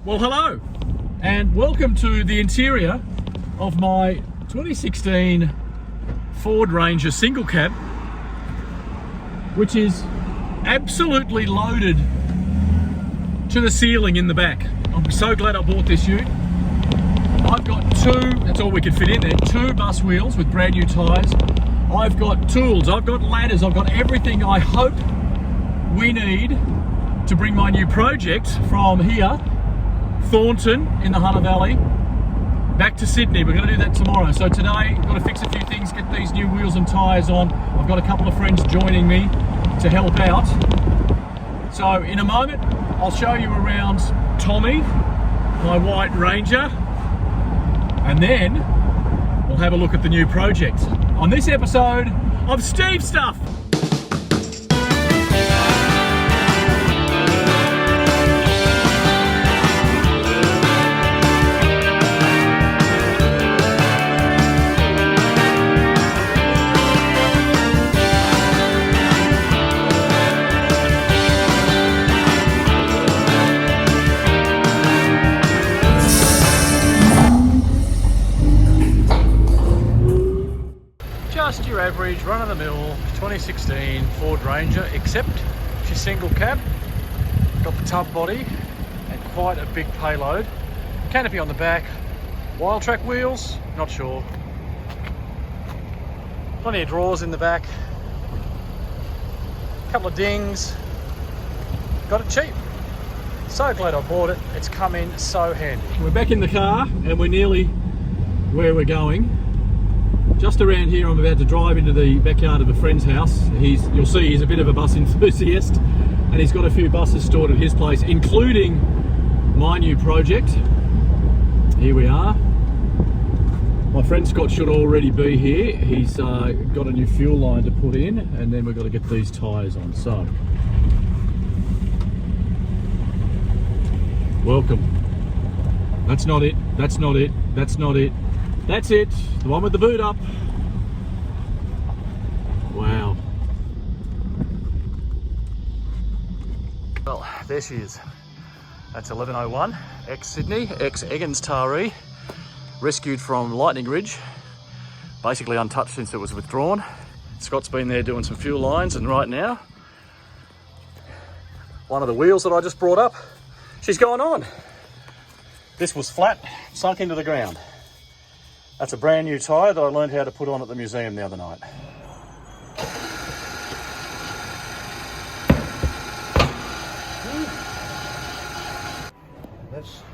Well, hello and welcome to the interior of my 2016 Ford Ranger single cab, which is absolutely loaded to the ceiling in the back. I'm so glad I bought this ute. I've got that's all we could fit in there, two bus wheels with brand new tyres. I've got tools, I've got ladders, I've got everything I hope we need to bring my new project from here, Thornton in the Hunter Valley, back to Sydney. We're going to do that tomorrow. So today I've got to fix a few things, get these new wheels and tyres on. I've got a couple of friends joining me to help out. So in a moment I'll show you around Tommy, my white Ranger, and then we'll have a look at the new project on this episode of Steve Stuff. Just your average run-of-the-mill 2016 Ford Ranger, except she's single cab, got the tub body and quite a big payload. Canopy on the back, wild track wheels, not sure. Plenty of drawers in the back, couple of dings. Got it cheap. So glad I bought it. It's come in so handy. We're back in the car and we're nearly where we're going. Just around here, I'm about to drive into the backyard of a friend's house. You'll see he's a bit of a bus enthusiast, and he's got a few buses stored at his place, including my new project. Here we are. My friend Scott should already be here. He's got a new fuel line to put in, and then we've got to get these tyres on. So, welcome. That's not it. That's not it. That's not it. That's it, the one with the boot up. Wow. Well, there she is. That's 1101, ex-Sydney, ex-Eggins Taree, rescued from Lightning Ridge, basically untouched since it was withdrawn. Scott's been there doing some fuel lines, and right now, one of the wheels that I just brought up, she's gone on. This was flat, sunk into the ground. That's a brand new tyre that I learned how to put on at the museum the other night.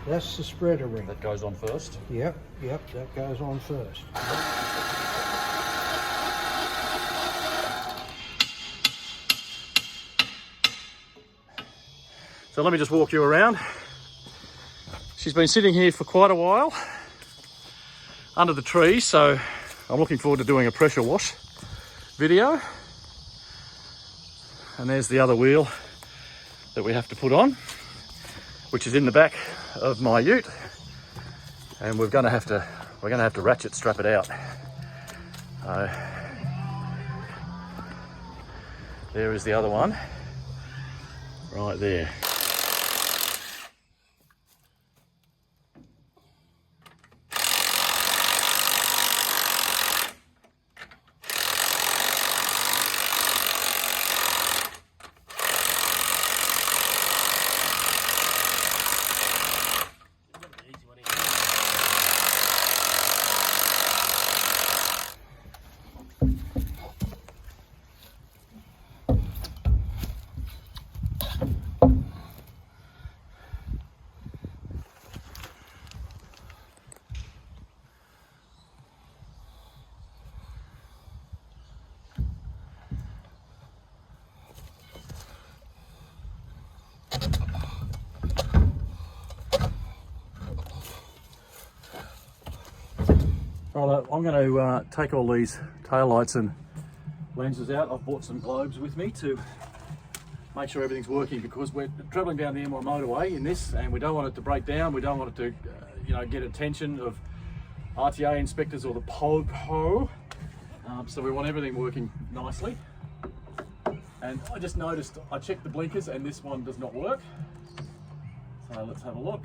That's the spreader ring. That goes on first? Yep, that goes on first. So let me just walk you around. She's been sitting here for quite a while under the tree, so I'm looking forward to doing a pressure wash video. And there's the other wheel that we have to put on, which is in the back of my ute, and we're going to have to ratchet strap it out. There is the other one right there. Right, I'm going to take all these taillights and lenses out. I've brought some globes with me to make sure everything's working, because we're travelling down the M1 motorway in this, and we don't want it to break down. We don't want it to, get attention of RTA inspectors or the POPO. So we want everything working nicely. And I just noticed, I checked the blinkers and this one does not work. So let's have a look.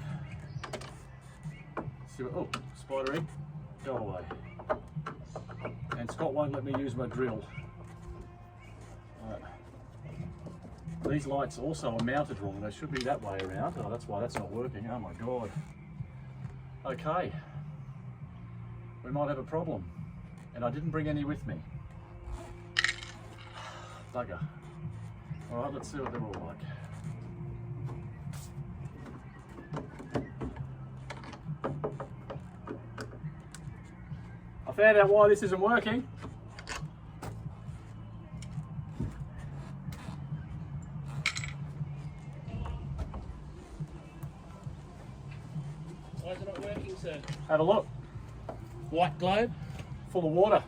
See what, oh, spider egg, go away. And Scott won't let me use my drill. These lights also are mounted wrong. They should be that way around. Oh, that's why that's not working. Oh my God. Okay. We might have a problem. And I didn't bring any with me. Bugger. All right, let's see what they're all like. I found out why this isn't working. Why is it not working, sir? Have a look. White globe? Full of water.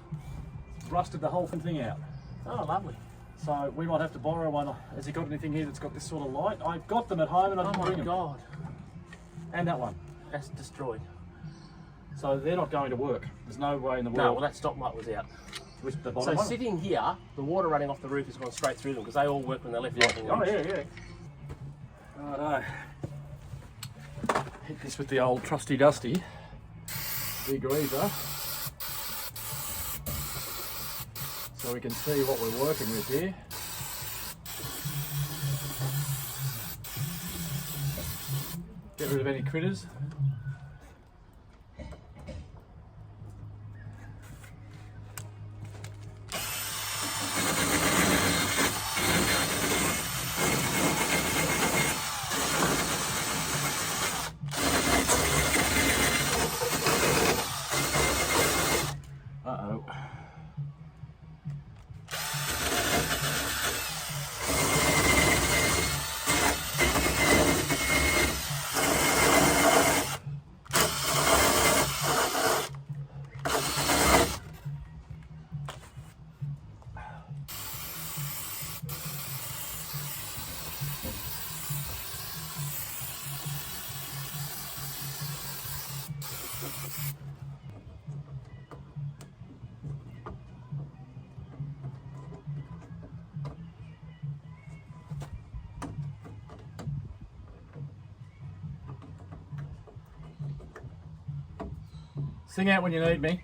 Rusted the whole thing out. Oh, lovely. So we might have to borrow one. Has he got anything here that's got this sort of light? I've got them at home and I didn't bring them. Oh my God. And that one. That's destroyed. So they're not going to work. There's no way in the No, world. well that stop light was out. With the So bottom one? sitting here, the water running off the roof has gone straight through them because they all work when they're left lightning. Oh yeah, yeah. Righto. Hit this with the old trusty dusty degreaser, so we can see what we're working with here. Get rid of any critters. Uh-oh. Sing out when you need me.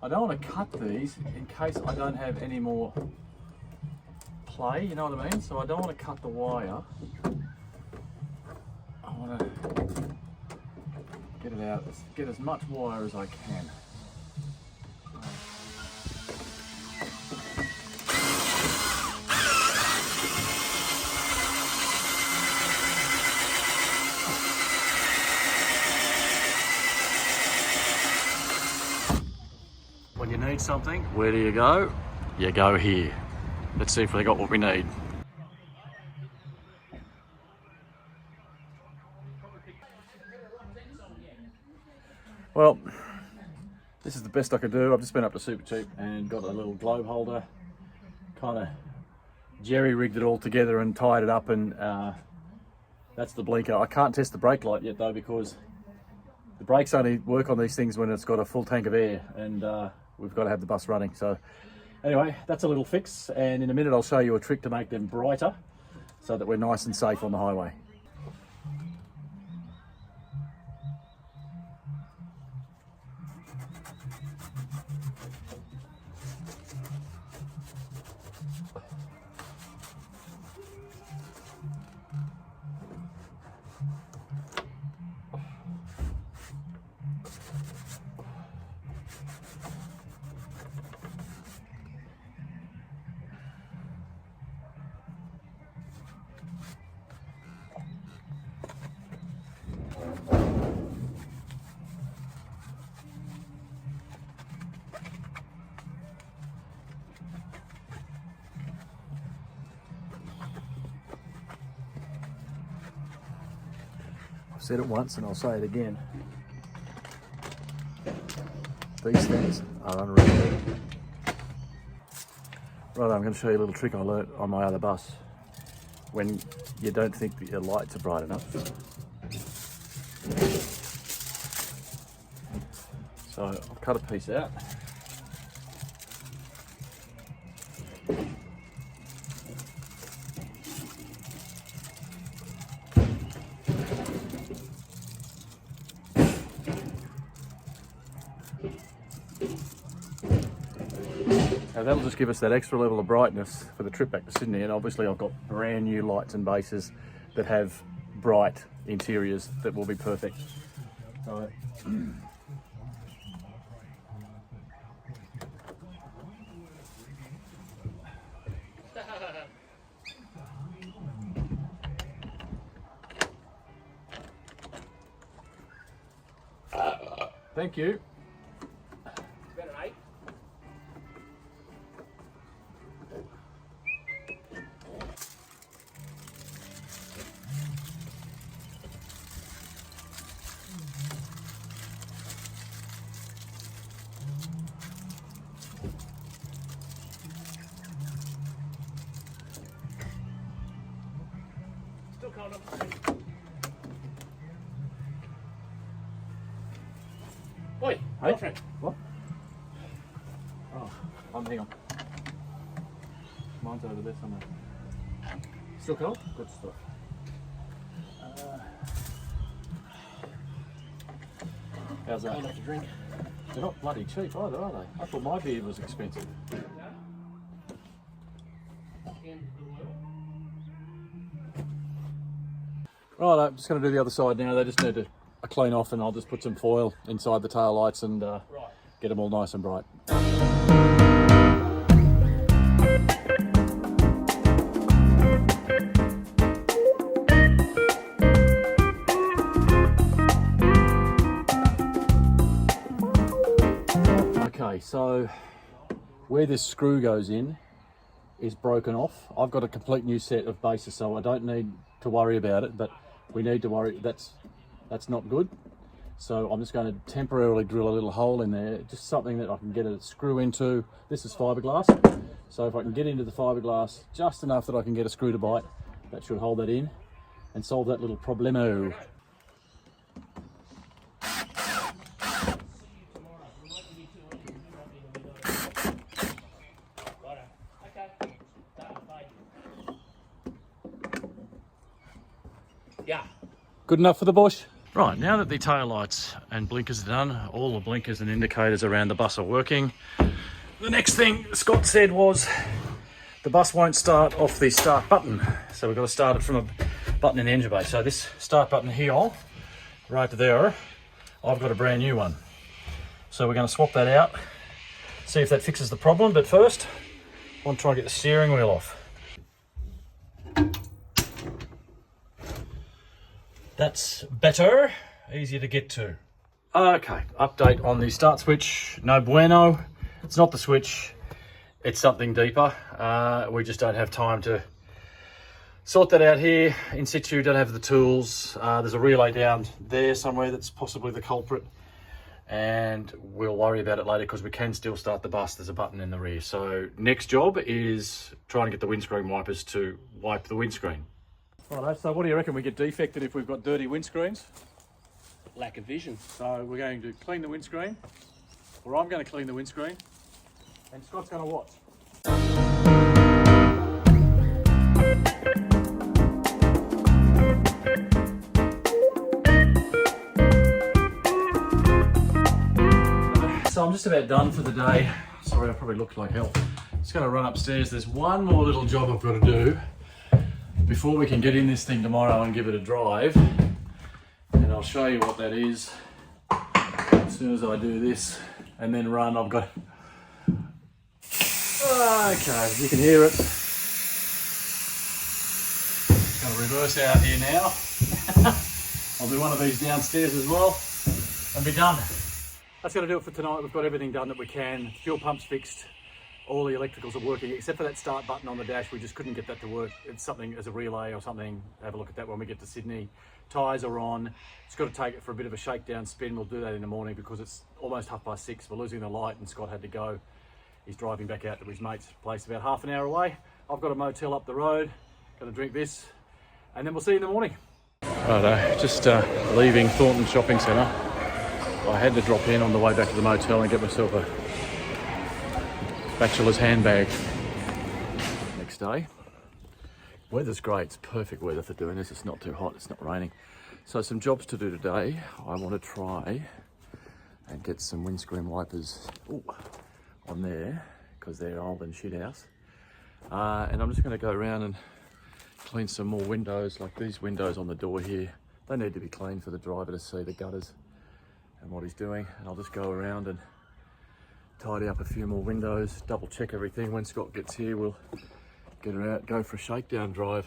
I don't want to cut these in case I don't have any more play, you know what I mean? So I don't want to cut the wire. I want to get it out, get as much wire as I can. When you need something, where do you go? You go here. Let's see if they got what we need. Well, this is the best I could do. I've just been up to Super Cheap and got a little globe holder, kind of jerry-rigged it all together and tied it up, and that's the blinker. I can't test the brake light yet though, because the brakes only work on these things when it's got a full tank of air, and we've got to have the bus running. So anyway, that's a little fix, and in a minute I'll show you a trick to make them brighter so that we're nice and safe on the highway. I've said it once and I'll say it again. These things are unreal. Right, I'm going to show you a little trick I learnt on my other bus when you don't think that your lights are bright enough. So I've cut a piece out. So that'll just give us that extra level of brightness for the trip back to Sydney, and obviously I've got brand new lights and bases that have bright interiors that will be perfect. So, thank you. Better, eh? Still kind of. Oi, Hey? girlfriend. What? Oh, hang on. Mine's over there somewhere. Still cold? Good stuff. How's that? Cold enough to drink. They're not bloody cheap either, are they? I thought my beer was expensive. Right, I'm just going to do the other side now. They just need to clean off, and I'll just put some foil inside the tail lights and get them all nice and bright. Okay, so where this screw goes in is broken off. I've got a complete new set of bases, so I don't need to worry about it, but we need to worry. That's not good. So I'm just going to temporarily drill a little hole in there, just something that I can get a screw into. This is fiberglass, so if I can get into the fiberglass just enough that I can get a screw to bite, that should hold that in and solve that little problemo. Yeah. Good enough for the bush? Right, now that the tail lights and blinkers are done, all the blinkers and indicators around the bus are working. The next thing Scott said was the bus won't start off the start button. So we've got to start it from a button in the engine bay. So this start button here, right there, I've got a brand new one. So we're going to swap that out, see if that fixes the problem. But first, I want to try and get the steering wheel off. That's better, easier to get to. Okay, update on the start switch. No bueno. It's not the switch, it's something deeper. We just don't have time to sort that out here in situ, don't have the tools. There's a relay down there somewhere that's possibly the culprit, and we'll worry about it later because we can still start the bus. There's a button in the rear. So next job is trying to get the windscreen wipers to wipe the windscreen. Right, so what do you reckon we get defected if we've got dirty windscreens? Lack of vision. So we're going to clean the windscreen, or I'm going to clean the windscreen, and Scott's going to watch. So I'm just about done for the day. Sorry, I probably looked like hell. Just going to run upstairs. There's one more little job I've got to do before we can get in this thing tomorrow and give it a drive. And I'll show you what that is as soon as I do this and then run. I've got... Okay, you can hear it. Going to reverse out here now. I'll do one of these downstairs as well and be done. That's going to do it for tonight. We've got everything done that we can. Fuel pump's fixed. All the electricals are working except for that start button on the dash. We just couldn't get that to work. It's something as a relay or something. Have a look at that when we get to Sydney. Tyres are on. It's got to take it for a bit of a shakedown spin. We'll do that in the morning because it's almost 6:30. We're losing the light and Scott had to go. He's driving back out to his mate's place about half an hour away. I've got a motel up the road. Going to drink this and then we'll see you in the morning. Righto, just leaving Thornton Shopping Centre. I had to drop in on the way back to the motel and get myself a bachelor's handbag. Next day. Weather's great, it's perfect weather for doing this. It's not too hot, it's not raining. So some jobs to do today. I want to try and get some windscreen wipers on there, because they're an old and shit house. And I'm just going to go around and clean some more windows, like these windows on the door here. They need to be cleaned for the driver to see the gutters and what he's doing. And I'll just go around and tidy up a few more windows, double check everything. When Scott gets here, we'll get her out, go for a shakedown drive.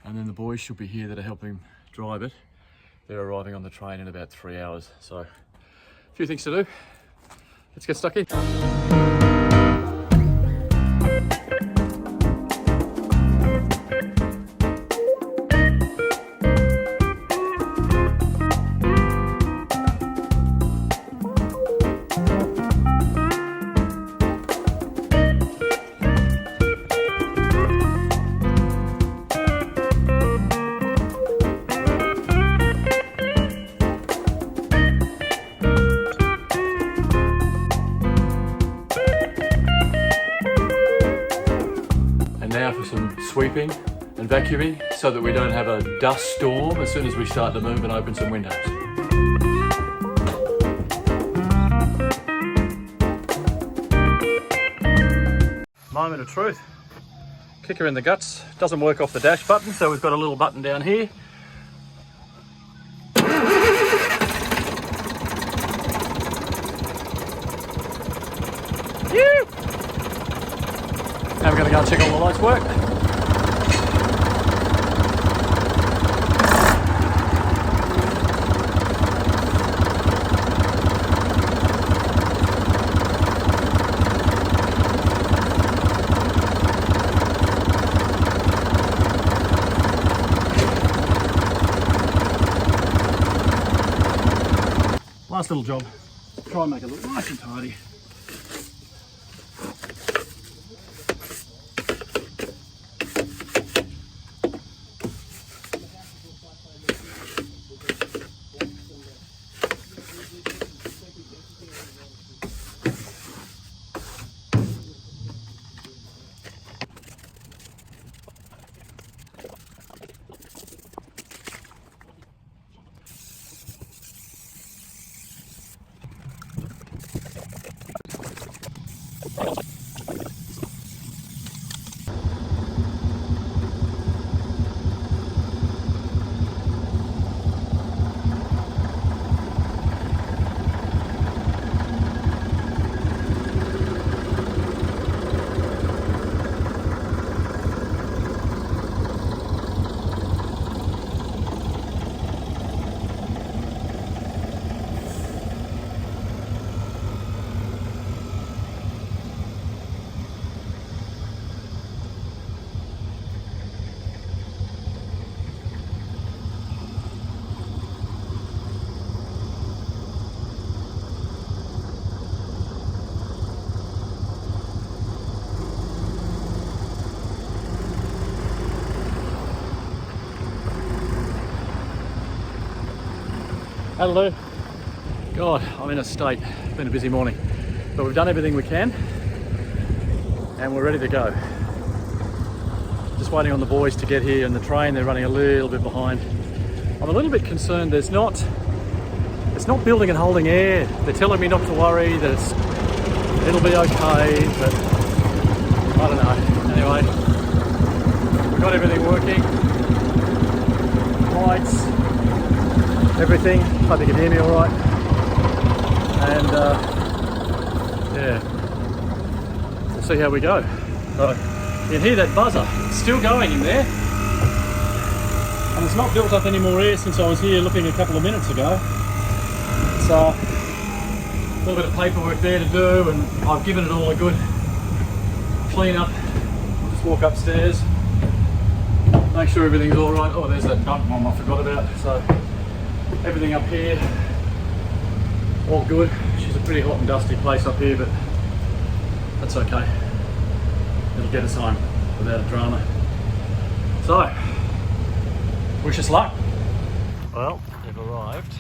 And then the boys should be here that are helping drive it. They're arriving on the train in about 3 hours. So a few things to do. Let's get stuck in. Now for some sweeping and vacuuming so that we don't have a dust storm as soon as we start to move and open some windows. Moment of truth. Kicker in the guts. Doesn't work off the dash button, so we've got a little button down here. Now we're going to go and check all the lights work. Last little job. Try and make it look nice and tidy. Hello. God, I'm in a state. It's been a busy morning, but we've done everything we can and we're ready to go. Just waiting on the boys to get here, and the train, they're running a little bit behind. I'm a little bit concerned it's not building and holding air. They're telling me not to worry, that it'll be okay, but I don't know. Anyway, we've got everything working. Lights, everything. Hope you can hear me all right. And yeah, we'll see how we go. You can hear that buzzer. It's still going in there. And it's not built up any more air since I was here looking a couple of minutes ago. So a little bit of paperwork there to do, and I've given it all a good clean up. We'll just walk upstairs, make sure everything's all right. Oh, there's that dump bomb I forgot about. So everything up here, all good. She's a pretty hot and dusty place up here, but that's okay. It'll get us home without a drama. So, wish us luck. Well, they've arrived.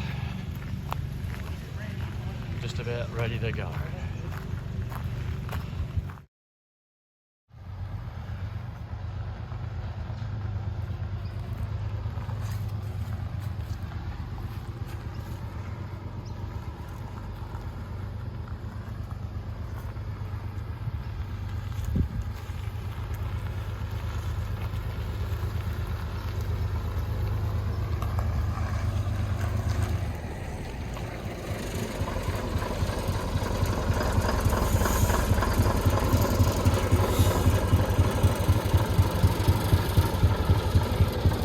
Just about ready to go.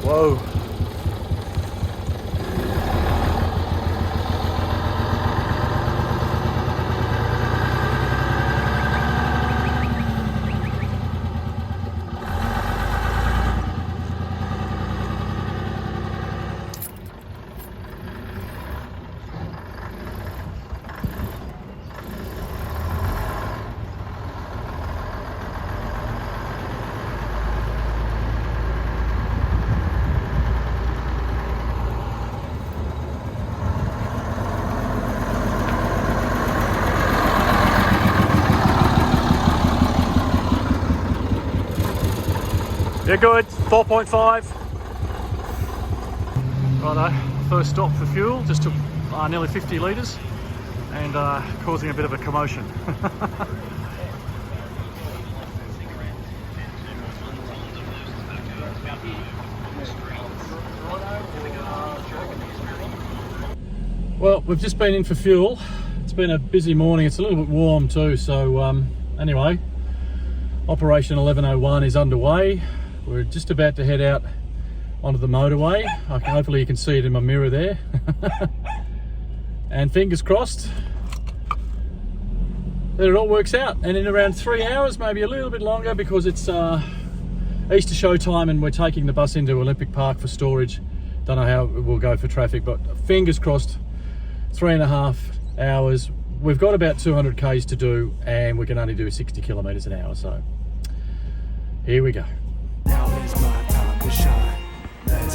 Whoa. You're good, 4.5. Righto, first stop for fuel, just took nearly 50 litres and causing a bit of a commotion. Well, we've just been in for fuel. It's been a busy morning, it's a little bit warm too, so anyway, Operation 1101 is underway. We're just about to head out onto the motorway. Hopefully you can see it in my mirror there. And fingers crossed that it all works out. And in around 3 hours, maybe a little bit longer, because it's Easter show time and we're taking the bus into Olympic Park for storage. Don't know how it will go for traffic, but fingers crossed, 3.5 hours. We've got about 200 Ks to do and we can only do 60 kilometers an hour. So here we go. Now is my time to shine.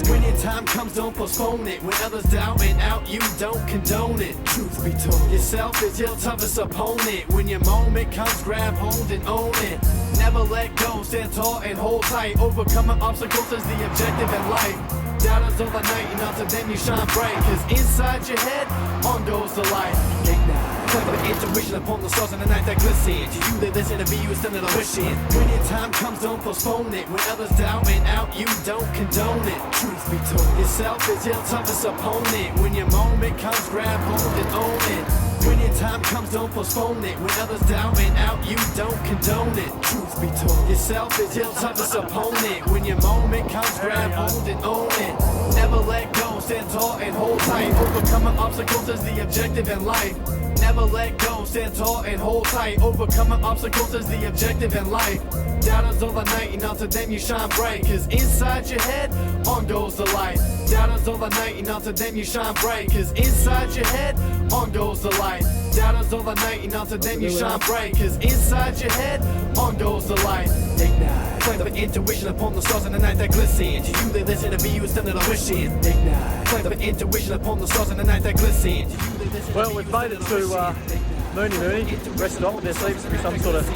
When your time comes, don't postpone it. When others doubting out, you don't condone it. Truth be told, yourself is your toughest opponent. When your moment comes, grab hold and own it. Never let go, stand tall and hold tight. Overcoming obstacles is the objective in life. Doubters overnight, and until then you shine bright. Cause inside your head, on goes the light. Ignite. Clever intuition upon the stars in the night that glisten. To you they listen, to be you instead of wishing. When your time comes, don't postpone it. When others doubting out, you don't condone it. Truth be told, yourself is your toughest opponent. When your moment comes, grab hold and own it. When your time comes, don't postpone it. When others doubting out, you don't condone it. Truth be told, yourself is your toughest opponent. When your moment comes, grab hold and own it. Never let go, stand tall and hold tight. Overcoming obstacles is the objective in life. Never let go, stand tall and hold tight. Overcoming obstacles is the objective in life. Doubters overnight, and until then you shine bright. Cause inside your head, on goes the light. Doubters overnight, and until then you shine bright. Cause inside your head, on goes the light. Doubters overnight, and until then you shine bright. Cause inside your head, on goes the light. Ignite. Clever intuition upon the stars in the night that glisten. To you they listen, to be you instead of wishing. Ignite. Clever intuition upon the stars in the night that glisten. Well, we've made it to Mooney rest stop. There seems to be some sort of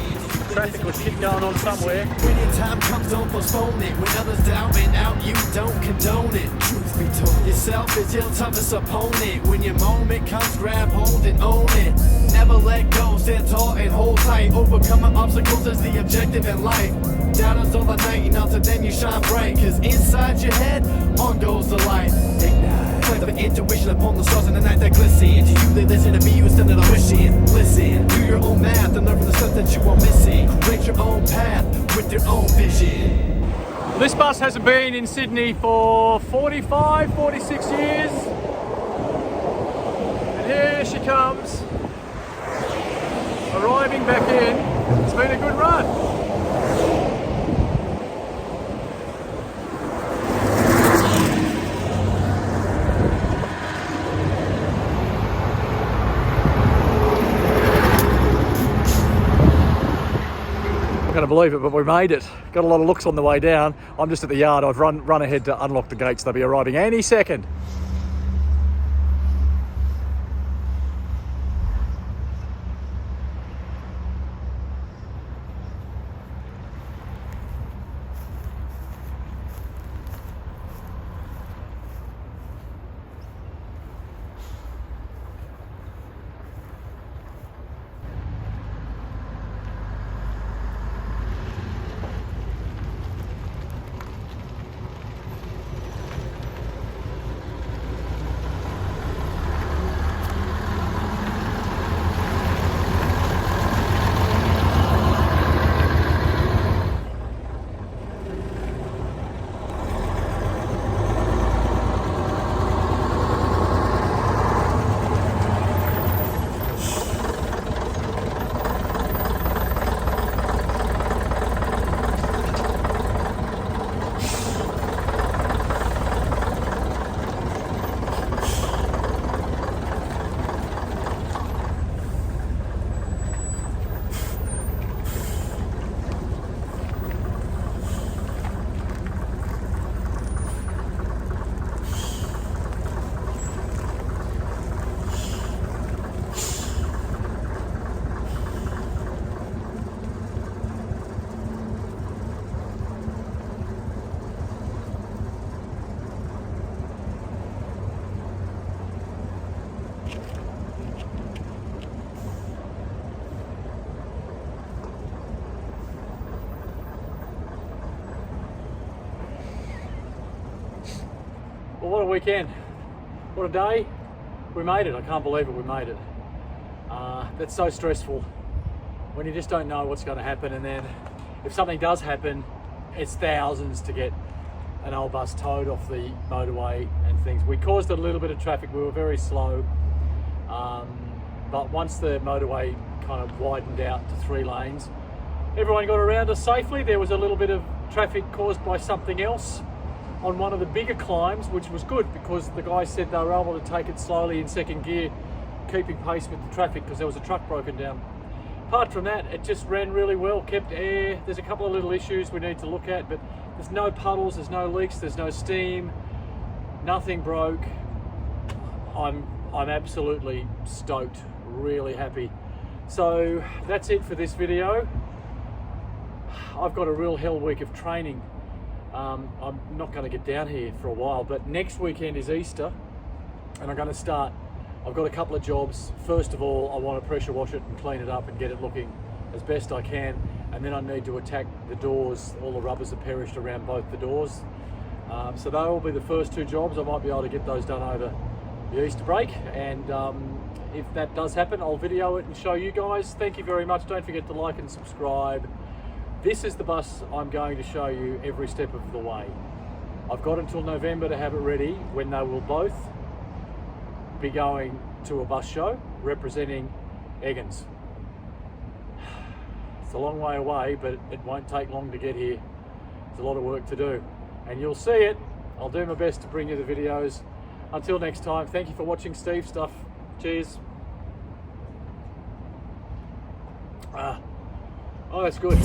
traffic or shit going on somewhere. When your time comes, don't postpone it. When others doubting out, you don't condone it. Truth be told, yourself is your toughest opponent. When your moment comes, grab hold and own it. Never let go, stand tall and hold tight. Overcoming obstacles is the objective in life. Doubters overnight, and until then you shine bright. Cause inside your head, on goes the light. Ignite. Clever intuition upon the stars in the night that glisten. To you they listen, to be you instead of wishing. Listen, do your own math and learn from the stuff that you are missing. Create your own path with your own vision. This bus hasn't been in Sydney for 45, 46 years. And here she comes, arriving back in. It's been a good run. Going to believe it, but we made it. Got a lot of looks on the way down. I'm just at the yard. I've run ahead to unlock the gates. They'll be arriving any second. Well, what a weekend. What a day. We made it. I can't believe it, we made it. That's so stressful when you just don't know what's going to happen, and then if something does happen, it's thousands to get an old bus towed off the motorway and things. We caused a little bit of traffic. We were very slow, but once the motorway kind of widened out to 3 lanes, everyone got around us safely. There was a little bit of traffic caused by something else on one of the bigger climbs, which was good because the guy said they were able to take it slowly in second gear, keeping pace with the traffic because there was a truck broken down. Apart from that, it just ran really well, kept air. There's a couple of little issues we need to look at, but there's no puddles, there's no leaks, there's no steam, nothing broke. I'm absolutely stoked, really happy. So that's it for this video. I've got a real hell week of training. I'm not going to get down here for a while, but next weekend is Easter and I'm going to start. I've got a couple of jobs. First of all, I want to pressure wash it and clean it up and get it looking as best I can, and then I need to attack the doors. All the rubbers are perished around both the doors, so they will be the first 2 jobs. I might be able to get those done over the Easter break, and if that does happen, I'll video it and show you guys. Thank you very much. Don't forget to like and subscribe. This is the bus I'm going to show you every step of the way. I've got until November to have it ready, when they will both be going to a bus show representing Eggins. It's a long way away, but it won't take long to get here. There's a lot of work to do, and you'll see it. I'll do my best to bring you the videos. Until next time, thank you for watching Steve Stuff. Cheers. Oh, that's good.